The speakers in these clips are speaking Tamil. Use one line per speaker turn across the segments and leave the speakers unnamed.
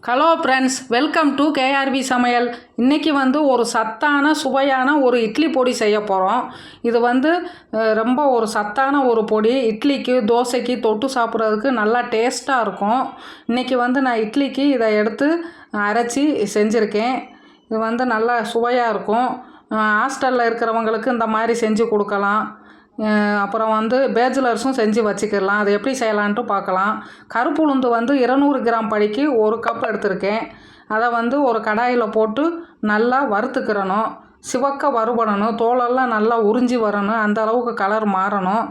Hello friends, welcome to KRV சமையல். இன்றைக்கி ஒரு சத்தான சுவையான ஒரு இட்லி பொடி செய்ய போகிறோம். இது ரொம்ப ஒரு சத்தான ஒரு பொடி. இட்லிக்கு தோசைக்கு தொட்டு சாப்பிட்றதுக்கு நல்லா டேஸ்ட்டாக இருக்கும். இன்றைக்கி நான் இட்லிக்கு இதை எடுத்து அரைச்சி செஞ்சுருக்கேன். இது நல்லா சுவையாக இருக்கும். ஹாஸ்டலில் இருக்கிறவங்களுக்கு இந்த மாதிரி செஞ்சு கொடுக்கலாம். அப்புறம் பேச்சுலர்ஸும் செஞ்சு வச்சுக்கலாம். அது எப்படி செய்யலான்ட்டு பார்க்கலாம். கருப்பு உளுந்து 200 கிராம் படிக்கு 1 கப் எடுத்திருக்கேன். அதை ஒரு கடாயில் போட்டு நல்லா வறுத்துக்கிறணும். சிவக்க வறுபடணும். தோலெல்லாம் நல்லா உறிஞ்சி வரணும். அந்த அளவுக்கு கலர் மாறணும்.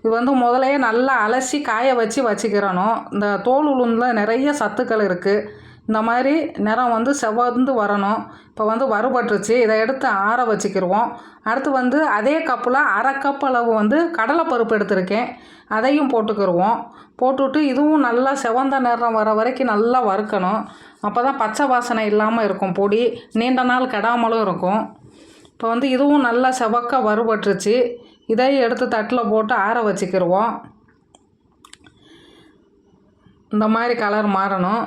இது முதலையே நல்லா அலசி காய வச்சுக்கிறணும். இந்த தோல் உளுந்தில் நிறைய சத்துக்கள் இருக்குது. இந்த மாதிரி நிறம் செவந்து வரணும். இப்போ வறுபட்டுருச்சு. இதை எடுத்து ஆற வச்சுக்கிடுவோம். அடுத்து அதே கப்பில் அரை கப் அளவு கடலைப்பருப்பு எடுத்திருக்கேன். அதையும் போட்டுக்கிடுவோம். போட்டுவிட்டு இதுவும் நல்லா செவந்த நிறம் வர வரைக்கும் நல்லா வறுக்கணும். அப்போ தான் பச்சை வாசனை இல்லாமல் இருக்கும். பொடி நீண்ட நாள் கெடாமலும் இருக்கும். இப்போ இதுவும் நல்லா செவக்க வறுபட்டுருச்சு. இதையும் எடுத்து தட்டில் போட்டு ஆற வச்சுக்கிடுவோம். இந்த மாதிரி கலர் மாறணும்.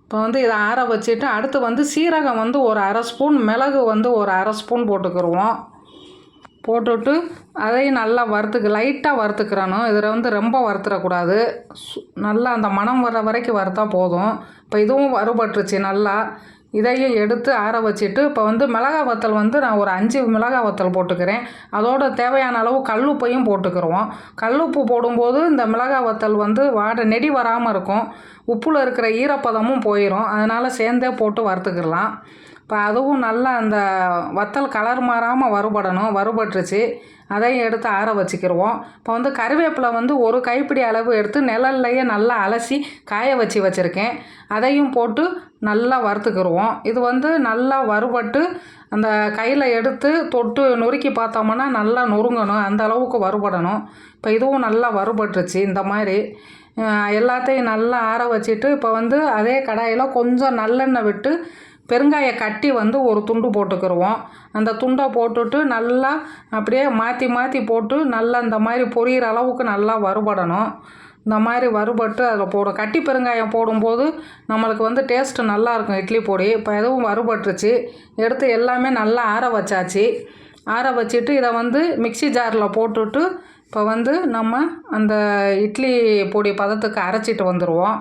இப்போ இதை ஆற வச்சுட்டு அடுத்து சீரகம் ஒரு அரை ஸ்பூன், மிளகு ஒரு அரை ஸ்பூன் போட்டுக்கிடுவோம். போட்டுவிட்டு அதையும் நல்லா லைட்டாக வறுத்துக்கிறணும். இதில் ரொம்ப வறுத்துடக்கூடாது. நல்லா அந்த மணம் வர வரைக்கும் வறுத்தா போதும். இப்போ இதுவும் வறுபட்டுருச்சு நல்லா. இதையும் எடுத்து ஆற வச்சுட்டு இப்போ மிளகாய் வத்தல் நான் ஒரு 5 மிளகாய் வத்தல் போட்டுக்கிறேன். அதோட தேவையான அளவு கல்லுப்பையும் போட்டுக்கிடுவோம். கல்லுப்பு போடும்போது இந்த மிளகாய் வத்தல் நெடி வராமல் இருக்கும். உப்பில் இருக்கிற ஈரப்பதமும் போயிடும். அதனால் சேர்ந்தே போட்டு வறுத்துக்கிடலாம். இப்போ அதுவும் நல்லா அந்த வத்தல் கலர் மாறாமல் வறுபடணும். வறுபட்டுருச்சு. அதையும் எடுத்து ஆற வச்சுக்கிடுவோம். இப்போ கருவேப்பிலை ஒரு கைப்பிடி அளவு எடுத்து நிழல்லையே நல்லா அலசி காய வச்சுருக்கேன். அதையும் போட்டு நல்லா வறுத்துக்கிடுவோம். இது நல்லா வறுபட்டு அந்த கையில் எடுத்து தொட்டு நொறுக்கி பார்த்தோம்னா நல்லா நொறுங்கணும். அந்த அளவுக்கு வறுபடணும். இப்போ இதுவும் நல்லா வறுபட்டுருச்சு. இந்த மாதிரி எல்லாத்தையும் நல்லா ஆற வச்சுட்டு இப்போ அதே கடாயில் கொஞ்சம் நல்லெண்ணெய் விட்டு பெருங்காய கட்டி ஒரு துண்டு போட்டுக்கிடுவோம். அந்த துண்டை போட்டுட்டு நல்லா அப்படியே மாற்றி போட்டு நல்லா இந்த மாதிரி பொரியிற அளவுக்கு நல்லா வறுபடணும். இந்த மாதிரி வறுபட்டு அதில் போடும். கட்டி பெருங்காயம் போடும்போது நம்மளுக்கு டேஸ்ட்டு நல்லாயிருக்கும் இட்லி பொடி. இப்போ எதுவும் வறுபட்டுருச்சு. எடுத்து எல்லாமே நல்லா ஆற வச்சாச்சு. ஆற வச்சுட்டு இதை மிக்சி ஜாரில் போட்டுட்டு இப்போ நம்ம அந்த இட்லி பொடி பதத்துக்கு அரைச்சிட்டு வந்துடுவோம்.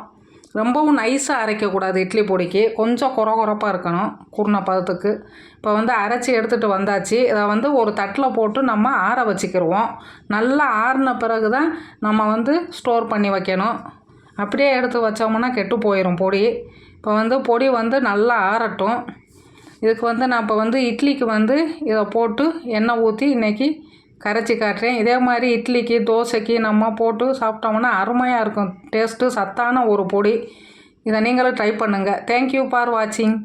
ரொம்பவும் நைஸாக அரைக்கக்கூடாது இட்லி பொடிக்கு. கொஞ்சம் கொரகொரப்பாக இருக்கணும் குருணை பதத்துக்கு. இப்போ அரைச்சி எடுத்துகிட்டு வந்தாச்சு. இதை ஒரு தட்டில் போட்டு நம்ம ஆற வச்சுக்கிடுவோம். நல்லா ஆறின பிறகு தான் நம்ம ஸ்டோர் பண்ணி வைக்கணும். அப்படியே எடுத்து வச்சோம்னா கெட்டு போயிடும் பொடி. இப்போ பொடி நல்லா ஆறட்டும். இதுக்கு நான் இப்போ இட்லிக்கு இதை போட்டு எண்ணெய் ஊற்றி இன்றைக்கி கரைச்சி காட்டுறேன். இதே மாதிரி இட்லிக்கு தோசைக்கு நம்ம போட்டு சாப்பிட்டோம்னா அருமையாக இருக்கும். டேஸ்ட்டு சத்தான ஒரு பொடி. இதை நீங்களும் ட்ரை பண்ணுங்கள். தேங்க்யூ ஃபார் வாட்சிங்.